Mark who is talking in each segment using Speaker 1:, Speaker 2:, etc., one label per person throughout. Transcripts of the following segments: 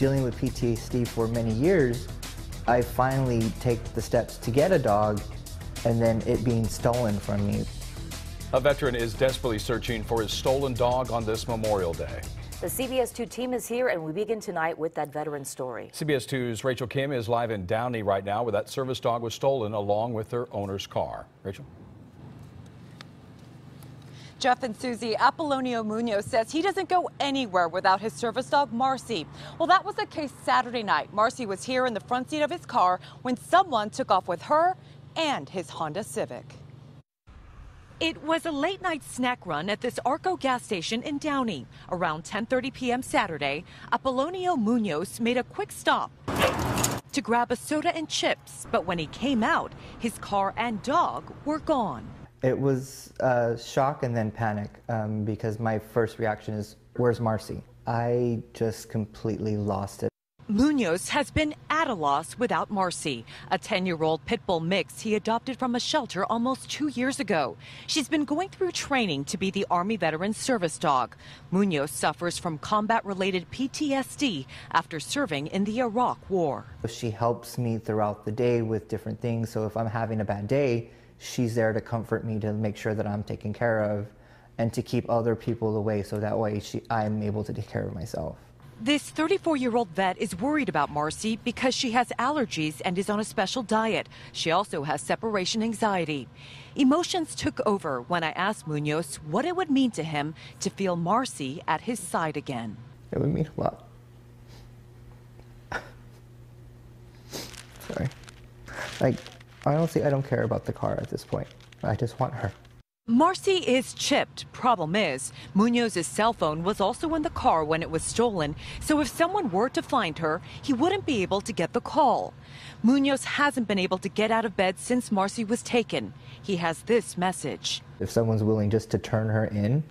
Speaker 1: dealing with PTSD for many years, I finally take the steps to get a dog and then it being stolen from me.
Speaker 2: A veteran is desperately searching for his stolen dog on this Memorial Day.
Speaker 3: The CBS2 team is here, and we begin tonight with that veteran story.
Speaker 2: CBS2's Rachel Kim is live in Downey right now, where that service dog was stolen along with their owner's car. Rachel?
Speaker 4: Jeff and Susie, Apollonio Munoz says he doesn't go anywhere without his service dog, Marcy. Well, that was the case Saturday night. Marcy was here in the front seat of his car when someone took off with her and his Honda Civic. It was a late-night snack run at this Arco gas station in Downey. Around 10:30 p.m. Saturday, Apollonio Munoz made a quick stop to grab a soda and chips, but when he came out, his car and dog were gone.
Speaker 1: It was shock and then panic because my first reaction is, where's Marcy? I just completely lost it.
Speaker 4: Munoz has been at a loss without Marcy, a 10-year-old pit bull mix he adopted from a shelter almost 2 years ago. She's been going through training to be the Army veteran service dog. Munoz suffers from combat-related PTSD after serving in the Iraq War.
Speaker 1: She helps me throughout the day with different things, so if I'm having a bad day, she's there to comfort me, to make sure that I'm taken care of, and to keep other people away so that way I'm able to take care of myself.
Speaker 4: This 34-year-old vet is worried about Marcy because she has allergies and is on a special diet. She also has separation anxiety. Emotions took over when I asked Munoz what it would mean to him to feel Marcy at his side again.
Speaker 1: It would mean a lot. Sorry. Honestly, I don't care about the car at this point. I just want her.
Speaker 4: Marcy is chipped. Problem is, Munoz's cell phone was also in the car when it was stolen, so if someone were to find her, he wouldn't be able to get the call. Munoz hasn't been able to get out of bed since Marcy was taken. He has this message.
Speaker 1: If someone's willing just to turn her in,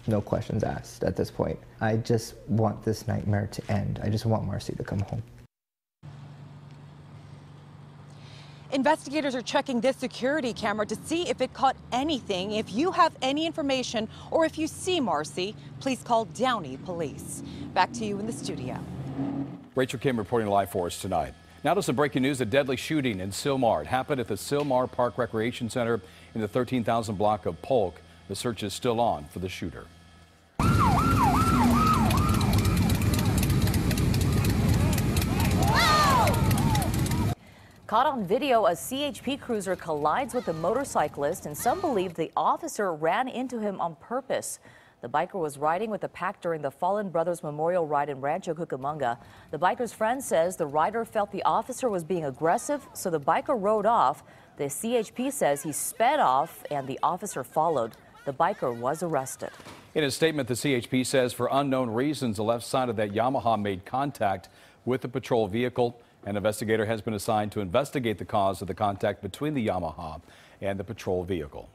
Speaker 1: no questions asked at this point. I just want this nightmare to end. I just want Marcy to come home.
Speaker 4: Investigators are checking this security camera to see if it caught anything. If you have any information or if you see Marcy, please call Downey Police. Back to you in the studio.
Speaker 2: Rachel Kim reporting live for us tonight. Now to some breaking news. A deadly shooting in Sylmar. It happened at the Sylmar Park Recreation Center in the 13,000 block of Polk. The search is still on for the shooter.
Speaker 3: Caught on video, a CHP cruiser collides with a motorcyclist, and some believe the officer ran into him on purpose. The biker was riding with the pack during the Fallen Brothers Memorial Ride in Rancho Cucamonga. The biker's friend says the rider felt the officer was being aggressive, so the biker rode off. The CHP says he sped off and the officer followed. The biker was arrested.
Speaker 2: In a statement, the CHP says for unknown reasons, the left side of that Yamaha made contact with the patrol vehicle. An investigator has been assigned to investigate the cause of the contact between the Yamaha and the patrol vehicle.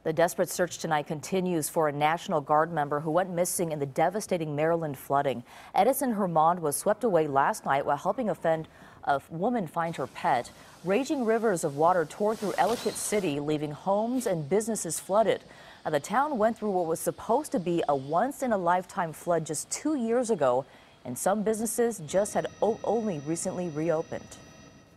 Speaker 3: The desperate search tonight continues for a National Guard member who went missing in the devastating Maryland flooding. Edison Hermond was swept away last night while helping a woman find her pet. Raging rivers of water tore through Ellicott City, leaving homes and businesses flooded. Now, the town went through what was supposed to be a once-in-a-lifetime flood just 2 years ago, and some businesses just had only recently reopened.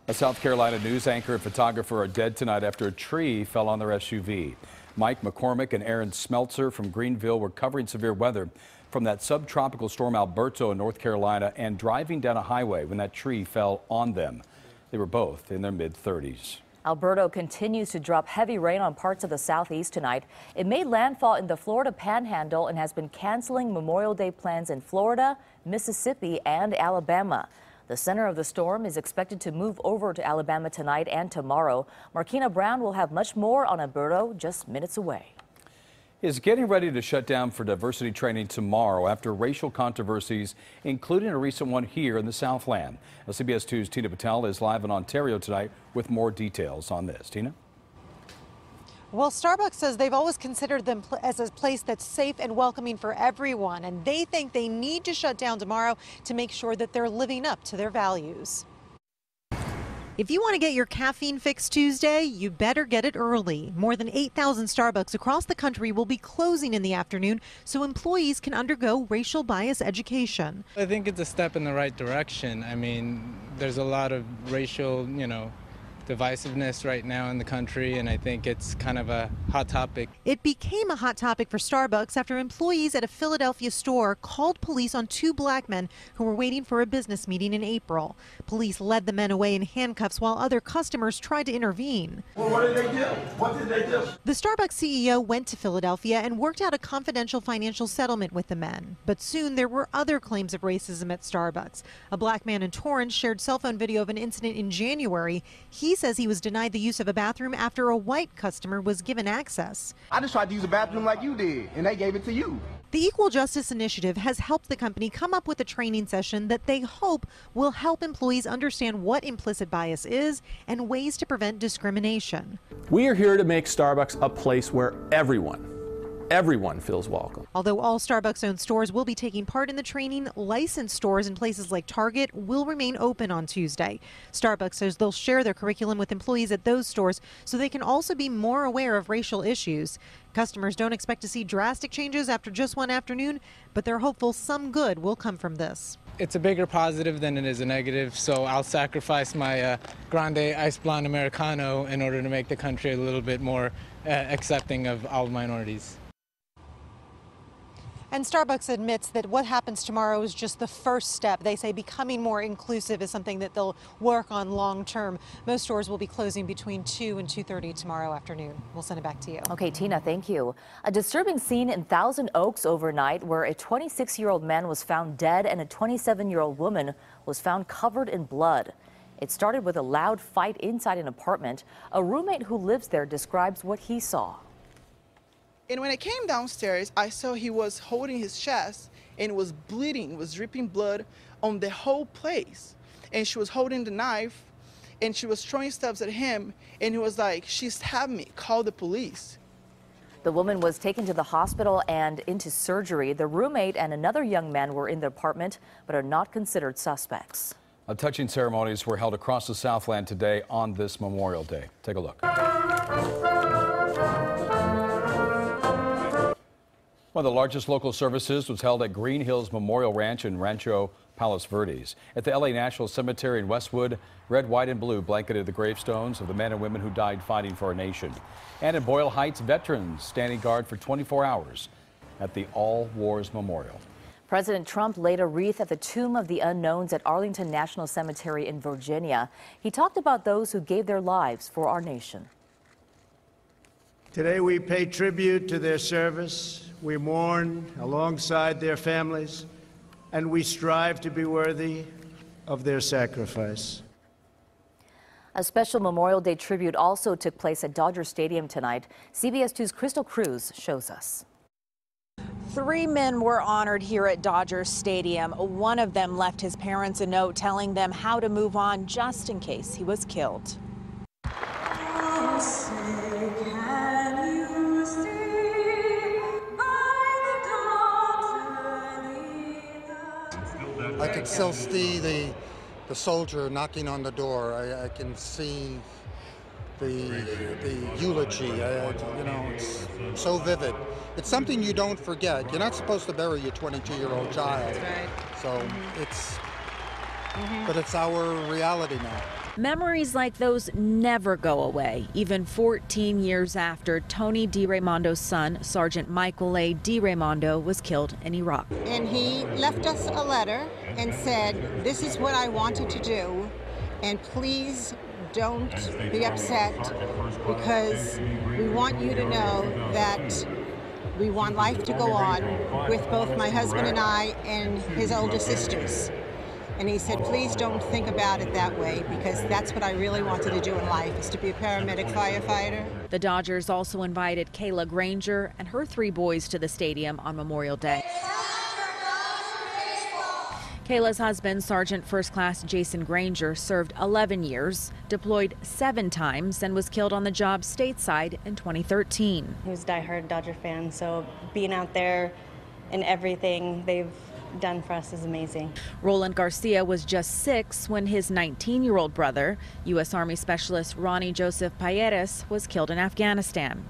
Speaker 2: A South Carolina news anchor and photographer are dead tonight after a tree fell on their SUV. Mike McCormick and Aaron Smeltzer from Greenville were covering severe weather from that subtropical storm Alberto in North Carolina and driving down a highway when that tree fell on them. They were both in their mid-30s.
Speaker 3: Alberto continues to drop heavy rain on parts of the southeast tonight. It made landfall in the Florida Panhandle and has been canceling Memorial Day plans in Florida, Mississippi, and Alabama. The center of the storm is expected to move over to Alabama tonight and tomorrow. Markina Brown will have much more on Alberto just minutes away.
Speaker 2: Is getting ready to shut down for diversity training tomorrow after racial controversies, including a recent one here in the Southland. CBS 2's Tina Patel is live in Ontario tonight with more details on this. Tina?
Speaker 5: Well, Starbucks says they've always considered them as a place that's safe and welcoming for everyone, and they think they need to shut down tomorrow to make sure that they're living up to their values. If you want to get your caffeine fix Tuesday, you better get it early. More than 8,000 Starbucks across the country will be closing in the afternoon so employees can undergo racial bias education.
Speaker 6: I think it's a step in the right direction. I mean, there's a lot of racial, divisiveness right now in the country, and I think it's kind of a hot topic.
Speaker 5: It became a hot topic for Starbucks after employees at a Philadelphia store called police on 2 black men who were waiting for a business meeting in April. Police led the men away in handcuffs while other customers tried to intervene.
Speaker 7: Well, what did they do? What did they do?
Speaker 5: The Starbucks CEO went to Philadelphia and worked out a confidential financial settlement with the men. But soon there were other claims of racism at Starbucks. A black man in Torrance shared cell phone video of an incident in January. He says he was denied the use of a bathroom after a white customer was given access.
Speaker 7: I just tried to use a bathroom like you did, and they gave it to you.
Speaker 5: The Equal Justice Initiative has helped the company come up with a training session that they hope will help employees understand what implicit bias is and ways to prevent discrimination.
Speaker 8: We are here to make Starbucks a place where everyone feels welcome.
Speaker 5: Although all Starbucks-owned stores will be taking part in the training, licensed stores in places like Target will remain open on Tuesday. Starbucks says they'll share their curriculum with employees at those stores so they can also be more aware of racial issues. Customers don't expect to see drastic changes after just one afternoon, but they're hopeful some good will come from this.
Speaker 6: It's a bigger positive than it is a negative, so I'll sacrifice my Grande Ice Blonde Americano in order to make the country a little bit more accepting of all minorities.
Speaker 5: And Starbucks admits that what happens tomorrow is just the first step. They say becoming more inclusive is something that they'll work on long term. Most stores will be closing between 2 and 2:30 tomorrow afternoon. We'll send it back to you.
Speaker 3: Okay, Tina, thank you. A disturbing scene in Thousand Oaks overnight where a 26-year-old man was found dead and a 27-year-old woman was found covered in blood. It started with a loud fight inside an apartment. A roommate who lives there describes what he saw.
Speaker 9: And when I came downstairs, I saw he was holding his chest and was bleeding, was dripping blood on the whole place. And she was holding the knife and she was throwing stuff at him. And he was like, "She stabbed me, call the police."
Speaker 3: The woman was taken to the hospital and into surgery. The roommate and another young man were in the apartment, but are not considered suspects.
Speaker 2: Touching ceremonies were held across the Southland today on this Memorial Day. Take a look. One of the largest local services was held at Green Hills Memorial Ranch in Rancho Palos Verdes. At the LA National Cemetery in Westwood, red, white, and blue blanketed the gravestones of the men and women who died fighting for our nation. And in Boyle Heights, veterans standing guard for 24 hours at the All Wars Memorial.
Speaker 3: President Trump laid a wreath at the Tomb of the Unknowns at Arlington National Cemetery in Virginia. He talked about those who gave their lives for our nation.
Speaker 10: Today we pay tribute to their service. We mourn alongside their families, and we strive to be worthy of their sacrifice.
Speaker 3: A special Memorial Day tribute also took place at Dodger Stadium tonight. CBS2's Crystal Cruz shows us.
Speaker 11: 3 men were honored here at Dodger Stadium. One of them left his parents a note telling them how to move on just in case he was killed.
Speaker 12: I could still see the soldier knocking on the door. I can see the eulogy. It's so vivid. It's something you don't forget. You're not supposed to bury your 22-year-old child.
Speaker 11: Right.
Speaker 12: So but it's our reality now.
Speaker 11: Memories like those never go away, even 14 years after Tony DiRaimondo's son, Sergeant Michael A. DiRaimondo, was killed in Iraq.
Speaker 13: And he left us a letter and said, "This is what I wanted to do, and please don't be upset, because we want you to know that we want life to go on with both my husband and I and his older sisters." And he said, "Please don't think about it that way, because that's what I really wanted to do in life, is to be a paramedic firefighter."
Speaker 11: The Dodgers also invited Kayla Granger and her 3 boys to the stadium on Memorial Day. Kayla's husband, Sergeant First Class Jason Granger, served 11 years, deployed 7 times, and was killed on the job stateside in 2013.
Speaker 14: He was a diehard Dodger fan, so being out there and everything they've done for us is amazing.
Speaker 11: Roland Garcia was just 6 when his 19-year-old brother, U.S. Army Specialist Ronnie Joseph Payeras, was killed in Afghanistan.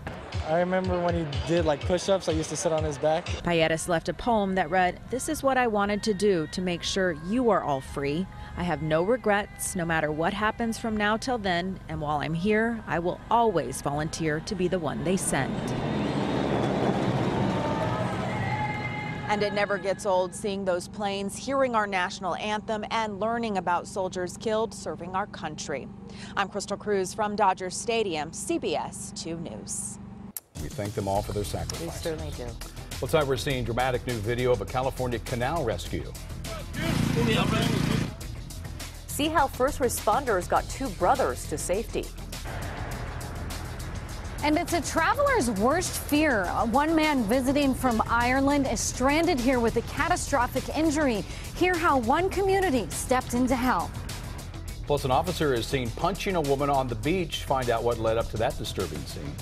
Speaker 6: I remember when he did like push-ups, I used to sit on his back.
Speaker 11: Payeras left a poem that read, "This is what I wanted to do to make sure you are all free. I have no regrets, no matter what happens from now till then, and while I'm here, I will always volunteer to be the one they send."
Speaker 15: And it never gets old seeing those planes, hearing our national anthem, and learning about soldiers killed serving our country. I'm Crystal Cruz from Dodger Stadium, CBS 2 News.
Speaker 2: We thank them all for their sacrifice.
Speaker 3: We certainly do.
Speaker 2: Well, tonight we're seeing dramatic new video of a California canal rescue.
Speaker 3: See how first responders got 2 brothers to safety.
Speaker 16: And it's a traveler's worst fear. One man visiting from Ireland is stranded here with a catastrophic injury. Hear how one community stepped in to help.
Speaker 2: Plus, an officer is seen punching a woman on the beach. Find out what led up to that disturbing scene.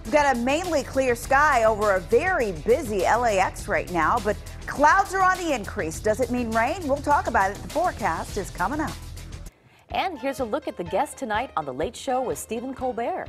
Speaker 17: We've got a mainly clear sky over a very busy LAX right now, but clouds are on the increase. Does it mean rain? We'll talk about it. The forecast is coming up.
Speaker 3: And here's a look at the guest tonight on The Late Show with Stephen Colbert.